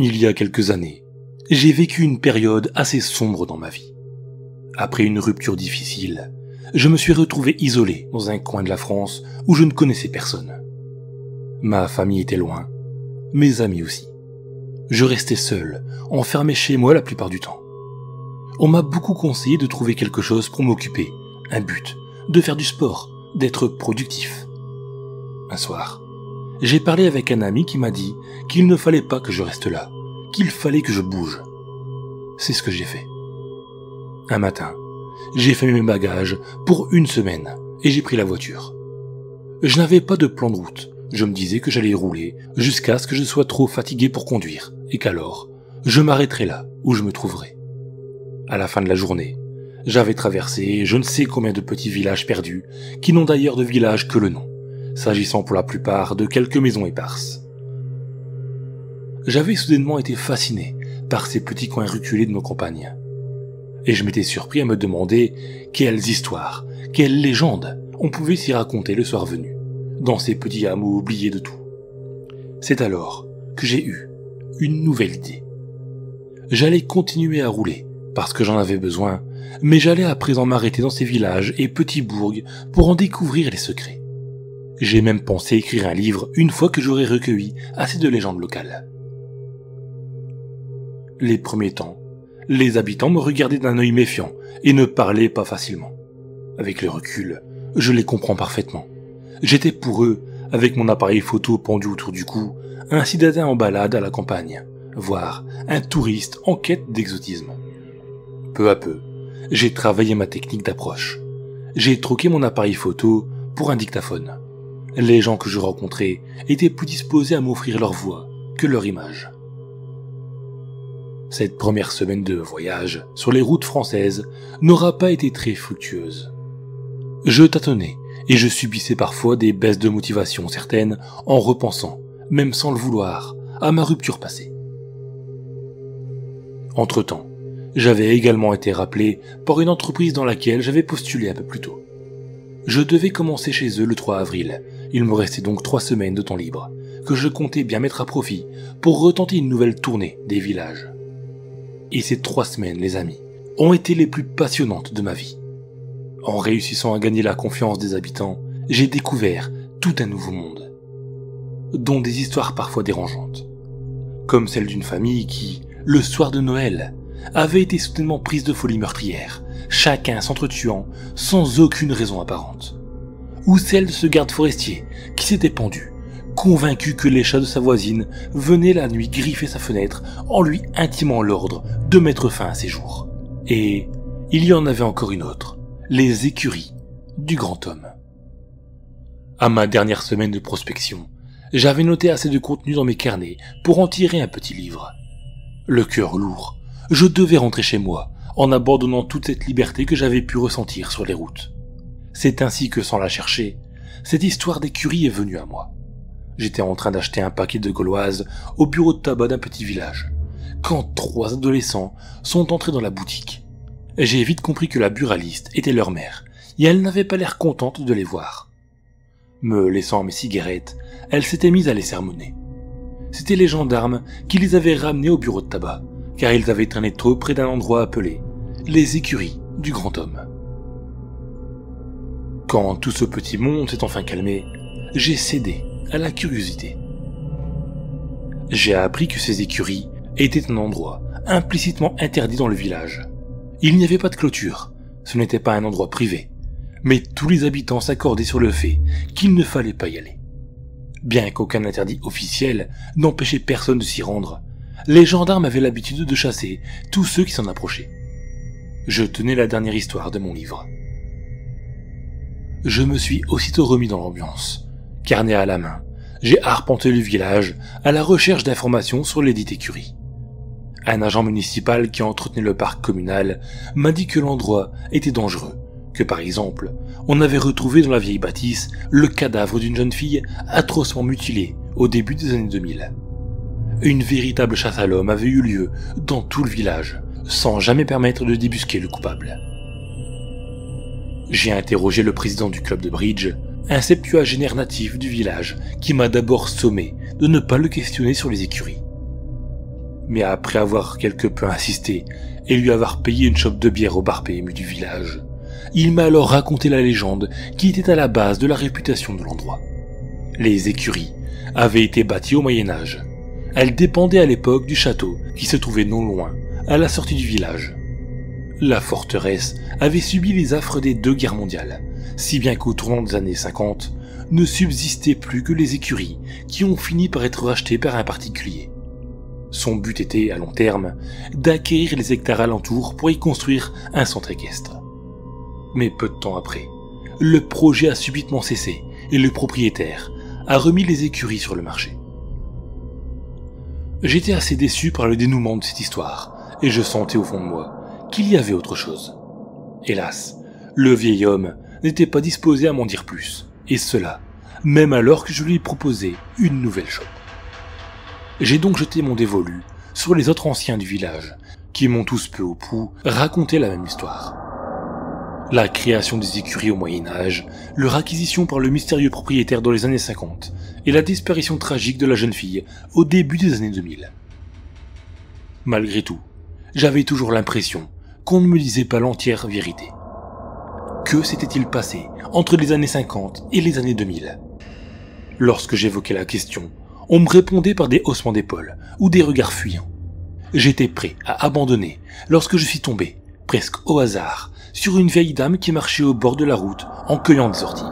Il y a quelques années, j'ai vécu une période assez sombre dans ma vie. Après une rupture difficile, je me suis retrouvé isolé dans un coin de la France où je ne connaissais personne. Ma famille était loin, mes amis aussi. Je restais seul, enfermé chez moi la plupart du temps. On m'a beaucoup conseillé de trouver quelque chose pour m'occuper, un but, de faire du sport, d'être productif. Un soir, j'ai parlé avec un ami qui m'a dit qu'il ne fallait pas que je reste là, qu'il fallait que je bouge. C'est ce que j'ai fait. Un matin, j'ai fait mes bagages pour une semaine et j'ai pris la voiture. Je n'avais pas de plan de route. Je me disais que j'allais rouler jusqu'à ce que je sois trop fatigué pour conduire et qu'alors, je m'arrêterai là où je me trouverai. À la fin de la journée, j'avais traversé je ne sais combien de petits villages perdus qui n'ont d'ailleurs de village que le nom, s'agissant pour la plupart de quelques maisons éparses. J'avais soudainement été fasciné par ces petits coins reculés de nos campagnes. Et je m'étais surpris à me demander quelles histoires, quelles légendes on pouvait s'y raconter le soir venu, dans ces petits hameaux oubliés de tout. C'est alors que j'ai eu une nouvelle idée. J'allais continuer à rouler, parce que j'en avais besoin, mais j'allais à présent m'arrêter dans ces villages et petits bourgs pour en découvrir les secrets. J'ai même pensé écrire un livre une fois que j'aurais recueilli assez de légendes locales. Les premiers temps, les habitants me regardaient d'un œil méfiant et ne parlaient pas facilement. Avec le recul, je les comprends parfaitement. J'étais pour eux, avec mon appareil photo pendu autour du cou, un citadin en balade à la campagne, voire un touriste en quête d'exotisme. Peu à peu, j'ai travaillé ma technique d'approche. J'ai troqué mon appareil photo pour un dictaphone. Les gens que je rencontrais étaient plus disposés à m'offrir leur voix que leur image. Cette première semaine de voyage sur les routes françaises n'aura pas été très fructueuse. Je tâtonnais et je subissais parfois des baisses de motivation certaines en repensant, même sans le vouloir, à ma rupture passée. Entre-temps, j'avais également été rappelé par une entreprise dans laquelle j'avais postulé un peu plus tôt. Je devais commencer chez eux le 3 avril. Il me restait donc 3 semaines de temps libre, que je comptais bien mettre à profit pour retenter une nouvelle tournée des villages. Et ces 3 semaines, les amis, ont été les plus passionnantes de ma vie. En réussissant à gagner la confiance des habitants, j'ai découvert tout un nouveau monde, dont des histoires parfois dérangeantes, comme celle d'une famille qui, le soir de Noël, avait été soudainement prise de folie meurtrière, chacun s'entretuant sans aucune raison apparente, ou celle de ce garde forestier qui s'était pendu, convaincu que les chats de sa voisine venaient la nuit griffer sa fenêtre en lui intimant l'ordre de mettre fin à ses jours. Et il y en avait encore une autre, les écuries du grand homme. À ma dernière semaine de prospection, j'avais noté assez de contenu dans mes carnets pour en tirer un petit livre. Le cœur lourd, je devais rentrer chez moi, en abandonnant toute cette liberté que j'avais pu ressentir sur les routes. C'est ainsi que, sans la chercher, cette histoire d'écurie est venue à moi. J'étais en train d'acheter un paquet de gauloises au bureau de tabac d'un petit village, quand 3 adolescents sont entrés dans la boutique. J'ai vite compris que la buraliste était leur mère, et elle n'avait pas l'air contente de les voir. Me laissant mes cigarettes, elle s'était mise à les sermonner. C'étaient les gendarmes qui les avaient ramenés au bureau de tabac, car ils avaient traîné trop près d'un endroit appelé les écuries du grand homme. Quand tout ce petit monde s'est enfin calmé, j'ai cédé à la curiosité. J'ai appris que ces écuries étaient un endroit implicitement interdit dans le village. Il n'y avait pas de clôture, ce n'était pas un endroit privé, mais tous les habitants s'accordaient sur le fait qu'il ne fallait pas y aller. Bien qu'aucun interdit officiel n'empêchait personne de s'y rendre, les gendarmes avaient l'habitude de chasser tous ceux qui s'en approchaient. Je tenais la dernière histoire de mon livre. Je me suis aussitôt remis dans l'ambiance. Carnet à la main, j'ai arpenté le village à la recherche d'informations sur les dites écuries. Un agent municipal qui entretenait le parc communal m'a dit que l'endroit était dangereux, que par exemple, on avait retrouvé dans la vieille bâtisse le cadavre d'une jeune fille atrocement mutilée au début des années 2000. Une véritable chasse à l'homme avait eu lieu dans tout le village, sans jamais permettre de débusquer le coupable. J'ai interrogé le président du club de bridge, un septuagénaire natif du village qui m'a d'abord sommé de ne pas le questionner sur les écuries. Mais après avoir quelque peu insisté et lui avoir payé une chope de bière au bar PMU du village, il m'a alors raconté la légende qui était à la base de la réputation de l'endroit. Les écuries avaient été bâties au Moyen-Âge. Elles dépendaient à l'époque du château qui se trouvait non loin, à la sortie du village. La forteresse avait subi les affres des 2 guerres mondiales, si bien qu'au tournant des années 50, ne subsistaient plus que les écuries qui ont fini par être rachetées par un particulier. Son but était, à long terme, d'acquérir les hectares alentours pour y construire un centre équestre. Mais peu de temps après, le projet a subitement cessé et le propriétaire a remis les écuries sur le marché. J'étais assez déçu par le dénouement de cette histoire et je sentais au fond de moi qu'il y avait autre chose. Hélas, le vieil homme n'était pas disposé à m'en dire plus, et cela, même alors que je lui proposais une nouvelle chope. J'ai donc jeté mon dévolu sur les autres anciens du village, qui m'ont tous peu ou prou raconté la même histoire. La création des écuries au Moyen-Âge, leur acquisition par le mystérieux propriétaire dans les années 50, et la disparition tragique de la jeune fille au début des années 2000. Malgré tout, j'avais toujours l'impression qu'on ne me disait pas l'entière vérité. Que s'était-il passé entre les années 50 et les années 2000 ? Lorsque j'évoquais la question, on me répondait par des haussements d'épaules ou des regards fuyants. J'étais prêt à abandonner lorsque je suis tombé, presque au hasard, sur une vieille dame qui marchait au bord de la route en cueillant des orties.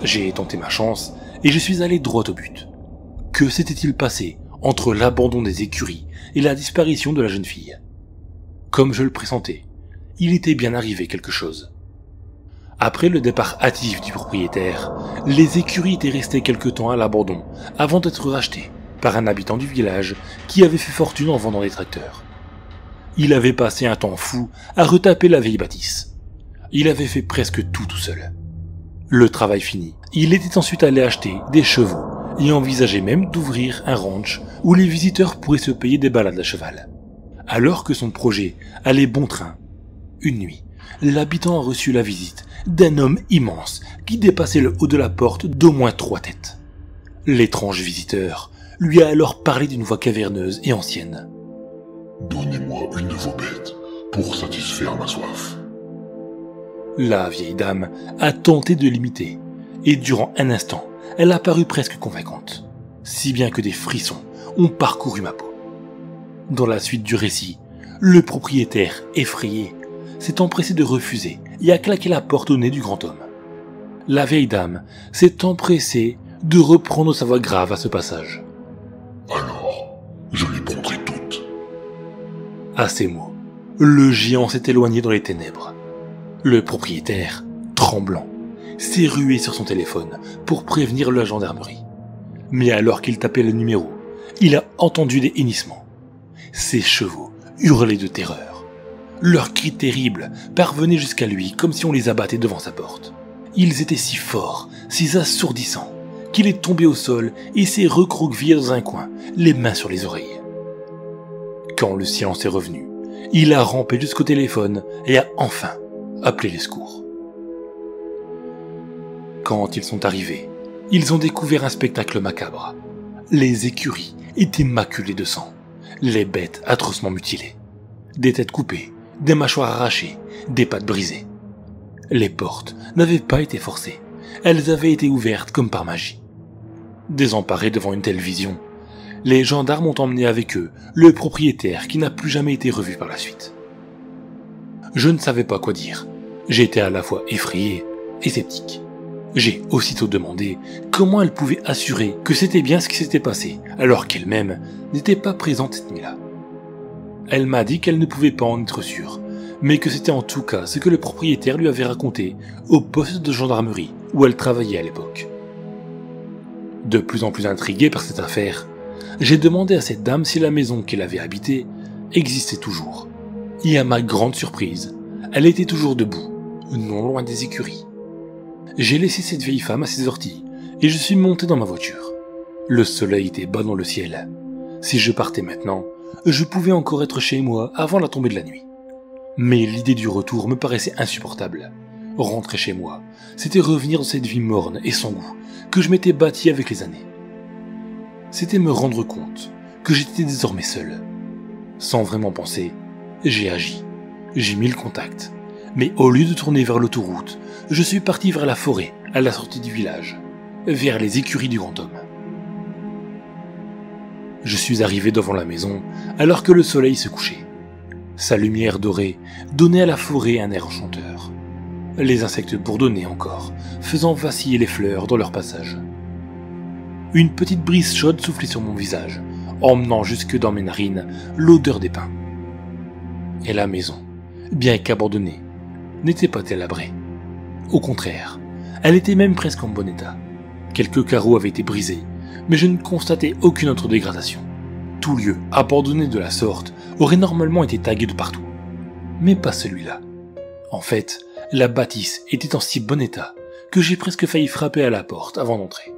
J'ai tenté ma chance et je suis allé droit au but. Que s'était-il passé entre l'abandon des écuries et la disparition de la jeune fille ? Comme je le pressentais, il était bien arrivé quelque chose. Après le départ hâtif du propriétaire, les écuries étaient restées quelque temps à l'abandon avant d'être rachetées par un habitant du village qui avait fait fortune en vendant des tracteurs. Il avait passé un temps fou à retaper la vieille bâtisse. Il avait fait presque tout seul. Le travail fini, il était ensuite allé acheter des chevaux et envisageait même d'ouvrir un ranch où les visiteurs pourraient se payer des balades à cheval. Alors que son projet allait bon train, une nuit, l'habitant a reçu la visite d'un homme immense qui dépassait le haut de la porte d'au moins 3 têtes. L'étrange visiteur lui a alors parlé d'une voix caverneuse et ancienne. « Donnez-moi une de vos bêtes pour satisfaire ma soif. » La vieille dame a tenté de l'imiter, et durant un instant, elle a paru presque convaincante, si bien que des frissons ont parcouru ma peau. Dans la suite du récit, le propriétaire, effrayé, s'est empressé de refuser et a claqué la porte au nez du grand homme. La vieille dame s'est empressée de reprendre sa voix grave à ce passage. « Alors, je les prendrai toutes. » À ces mots, le géant s'est éloigné dans les ténèbres. Le propriétaire, tremblant, s'est rué sur son téléphone pour prévenir la gendarmerie. Mais alors qu'il tapait le numéro, il a entendu des hennissements. Ses chevaux hurlaient de terreur. Leurs cris terribles parvenaient jusqu'à lui comme si on les abattait devant sa porte. Ils étaient si forts, si assourdissants, qu'il est tombé au sol et s'est recroquevillé dans un coin, les mains sur les oreilles. Quand le silence est revenu, il a rampé jusqu'au téléphone et a enfin appelé les secours. Quand ils sont arrivés, ils ont découvert un spectacle macabre. Les écuries étaient maculées de sang, les bêtes atrocement mutilées, des têtes coupées, des mâchoires arrachées, des pattes brisées. Les portes n'avaient pas été forcées, elles avaient été ouvertes comme par magie. Désemparés devant une telle vision, les gendarmes ont emmené avec eux le propriétaire qui n'a plus jamais été revu par la suite. Je ne savais pas quoi dire. J'étais à la fois effrayé et sceptique. J'ai aussitôt demandé comment elle pouvait assurer que c'était bien ce qui s'était passé, alors qu'elle-même n'était pas présente cette nuit-là. Elle m'a dit qu'elle ne pouvait pas en être sûre, mais que c'était en tout cas ce que le propriétaire lui avait raconté au poste de gendarmerie où elle travaillait à l'époque. De plus en plus intrigué par cette affaire, j'ai demandé à cette dame si la maison qu'elle avait habitée existait toujours. Et à ma grande surprise, elle était toujours debout, non loin des écuries. J'ai laissé cette vieille femme à ses orties et je suis monté dans ma voiture. Le soleil était bas dans le ciel. Si je partais maintenant, je pouvais encore être chez moi avant la tombée de la nuit. Mais l'idée du retour me paraissait insupportable. Rentrer chez moi, c'était revenir dans cette vie morne et sans goût que je m'étais bâtie avec les années. C'était me rendre compte que j'étais désormais seul. Sans vraiment penser, j'ai agi. J'ai mis le contact. Mais au lieu de tourner vers l'autoroute, je suis parti vers la forêt, à la sortie du village, vers les écuries du grand homme. Je suis arrivé devant la maison alors que le soleil se couchait. Sa lumière dorée donnait à la forêt un air enchanteur. Les insectes bourdonnaient encore, faisant vaciller les fleurs dans leur passage. Une petite brise chaude soufflait sur mon visage, emmenant jusque dans mes narines l'odeur des pins. Et la maison, bien qu'abandonnée, n'était pas délabrée. Au contraire, elle était même presque en bon état. Quelques carreaux avaient été brisés, mais je ne constatais aucune autre dégradation. Tout lieu abandonné de la sorte aurait normalement été tagué de partout. Mais pas celui-là. En fait, la bâtisse était en si bon état que j'ai presque failli frapper à la porte avant d'entrer.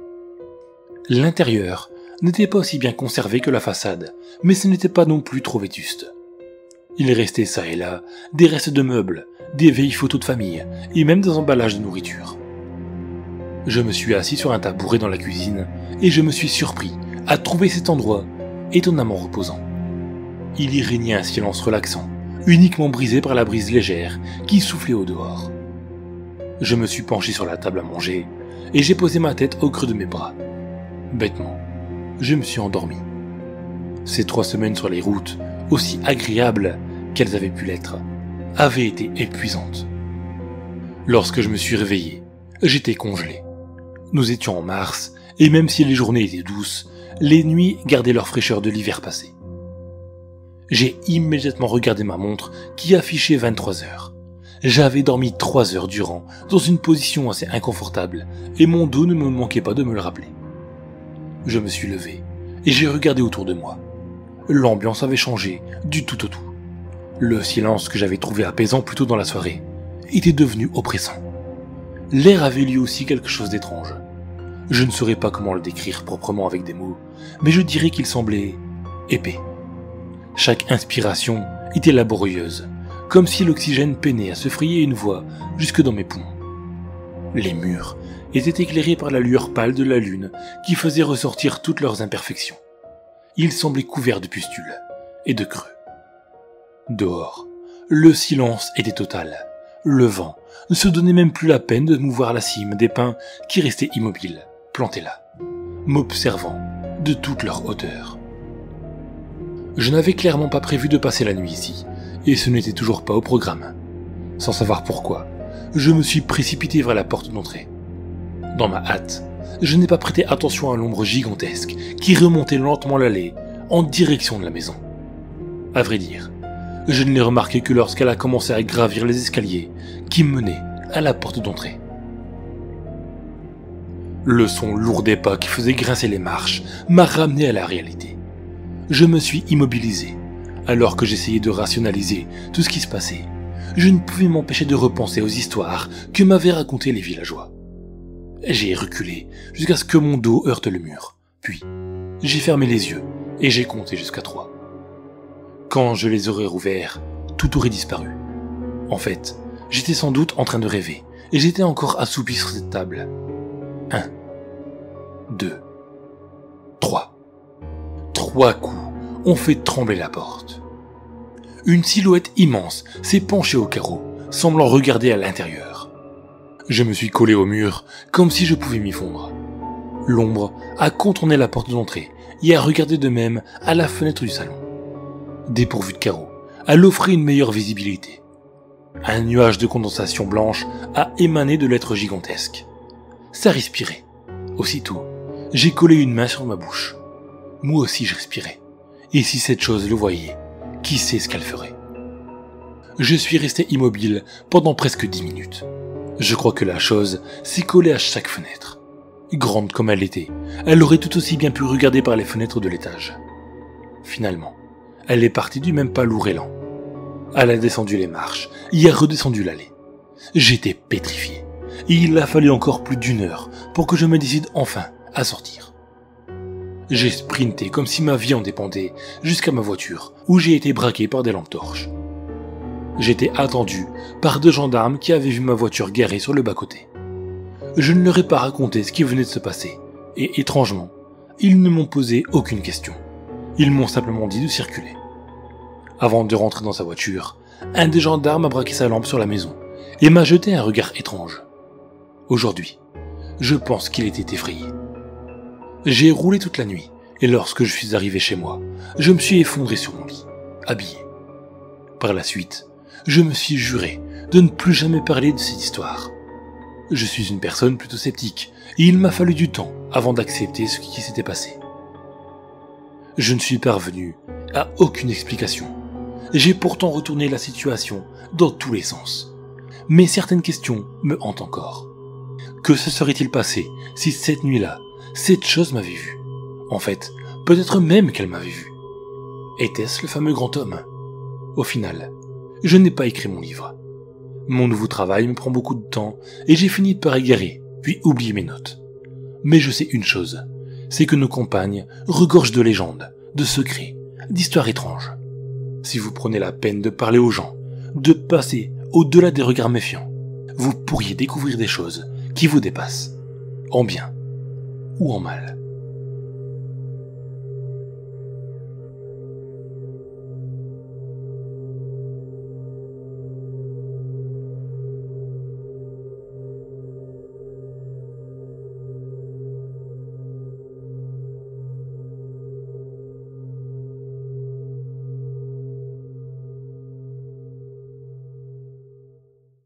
L'intérieur n'était pas aussi bien conservé que la façade, mais ce n'était pas non plus trop vétuste. Il restait ça et là des restes de meubles, des vieilles photos de famille et même des emballages de nourriture. Je me suis assis sur un tabouret dans la cuisine et je me suis surpris à trouver cet endroit étonnamment reposant. Il y régnait un silence relaxant, uniquement brisé par la brise légère qui soufflait au dehors. Je me suis penché sur la table à manger et j'ai posé ma tête au creux de mes bras. Bêtement, je me suis endormi. Ces 3 semaines sur les routes, aussi agréables qu'elles avaient pu l'être, avaient été épuisantes. Lorsque je me suis réveillé, j'étais congelé. Nous étions en mars, et même si les journées étaient douces, les nuits gardaient leur fraîcheur de l'hiver passé. J'ai immédiatement regardé ma montre qui affichait 23 heures. J'avais dormi 3 heures durant, dans une position assez inconfortable, et mon dos ne me manquait pas de me le rappeler. Je me suis levé, et j'ai regardé autour de moi. L'ambiance avait changé du tout au tout. Le silence que j'avais trouvé apaisant plus tôt dans la soirée était devenu oppressant. L'air avait lui aussi quelque chose d'étrange. Je ne saurais pas comment le décrire proprement avec des mots, mais je dirais qu'il semblait épais. Chaque inspiration était laborieuse, comme si l'oxygène peinait à se frayer une voie jusque dans mes poumons. Les murs étaient éclairés par la lueur pâle de la lune qui faisait ressortir toutes leurs imperfections. Ils semblaient couverts de pustules et de creux. Dehors, le silence était total. Le vent ne se donnait même plus la peine de mouvoir la cime des pins qui restaient immobiles, plantés là, m'observant de toute leur hauteur. Je n'avais clairement pas prévu de passer la nuit ici, et ce n'était toujours pas au programme. Sans savoir pourquoi, je me suis précipité vers la porte d'entrée. Dans ma hâte, je n'ai pas prêté attention à l'ombre gigantesque qui remontait lentement l'allée en direction de la maison. À vrai dire, je ne l'ai remarqué que lorsqu'elle a commencé à gravir les escaliers qui menaient à la porte d'entrée. Le son lourd des pas qui faisait grincer les marches m'a ramené à la réalité. Je me suis immobilisé, alors que j'essayais de rationaliser tout ce qui se passait. Je ne pouvais m'empêcher de repenser aux histoires que m'avaient racontées les villageois. J'ai reculé jusqu'à ce que mon dos heurte le mur. Puis, j'ai fermé les yeux et j'ai compté jusqu'à 3. Quand je les aurais rouverts, tout aurait disparu. En fait, j'étais sans doute en train de rêver et j'étais encore assoupi sur cette table. 1, 2, 3. 3 coups ont fait trembler la porte. Une silhouette immense s'est penchée au carreau, semblant regarder à l'intérieur. Je me suis collé au mur, comme si je pouvais m'y fondre. L'ombre a contourné la porte d'entrée et a regardé de même à la fenêtre du salon. Dépourvue de carreaux, elle offrait une meilleure visibilité. Un nuage de condensation blanche a émané de l'être gigantesque. Ça respirait. Aussitôt, j'ai collé une main sur ma bouche. Moi aussi je respirais. Et si cette chose le voyait, qui sait ce qu'elle ferait? Je suis resté immobile pendant presque 10 minutes. Je crois que la chose s'est collée à chaque fenêtre. Grande comme elle était, elle aurait tout aussi bien pu regarder par les fenêtres de l'étage. Finalement, elle est partie du même pas lourd et lent. Elle a descendu les marches et a redescendu l'allée. J'étais pétrifié, et il a fallu encore plus d'1 heure pour que je me décide enfin à sortir. J'ai sprinté comme si ma vie en dépendait jusqu'à ma voiture, où j'ai été braqué par des lampes torches. J'étais attendu par 2 gendarmes qui avaient vu ma voiture garée sur le bas-côté. Je ne leur ai pas raconté ce qui venait de se passer, et étrangement, ils ne m'ont posé aucune question. Ils m'ont simplement dit de circuler. Avant de rentrer dans sa voiture, un des gendarmes a braqué sa lampe sur la maison et m'a jeté un regard étrange. Aujourd'hui, je pense qu'il était effrayé. J'ai roulé toute la nuit, et lorsque je suis arrivé chez moi, je me suis effondré sur mon lit, habillé. Par la suite, je me suis juré de ne plus jamais parler de cette histoire. Je suis une personne plutôt sceptique, et il m'a fallu du temps avant d'accepter ce qui s'était passé. Je ne suis parvenu à aucune explication. J'ai pourtant retourné la situation dans tous les sens. Mais certaines questions me hantent encore. Que se serait-il passé si cette nuit-là, cette chose m'avait vu? En fait, peut-être même qu'elle m'avait vu. Était-ce le fameux grand homme? Au final, je n'ai pas écrit mon livre. Mon nouveau travail me prend beaucoup de temps et j'ai fini par égarer, puis oublier mes notes. Mais je sais une chose, c'est que nos campagnes regorgent de légendes, de secrets, d'histoires étranges. Si vous prenez la peine de parler aux gens, de passer au-delà des regards méfiants, vous pourriez découvrir des choses qui vous dépassent, en bien ou en mal.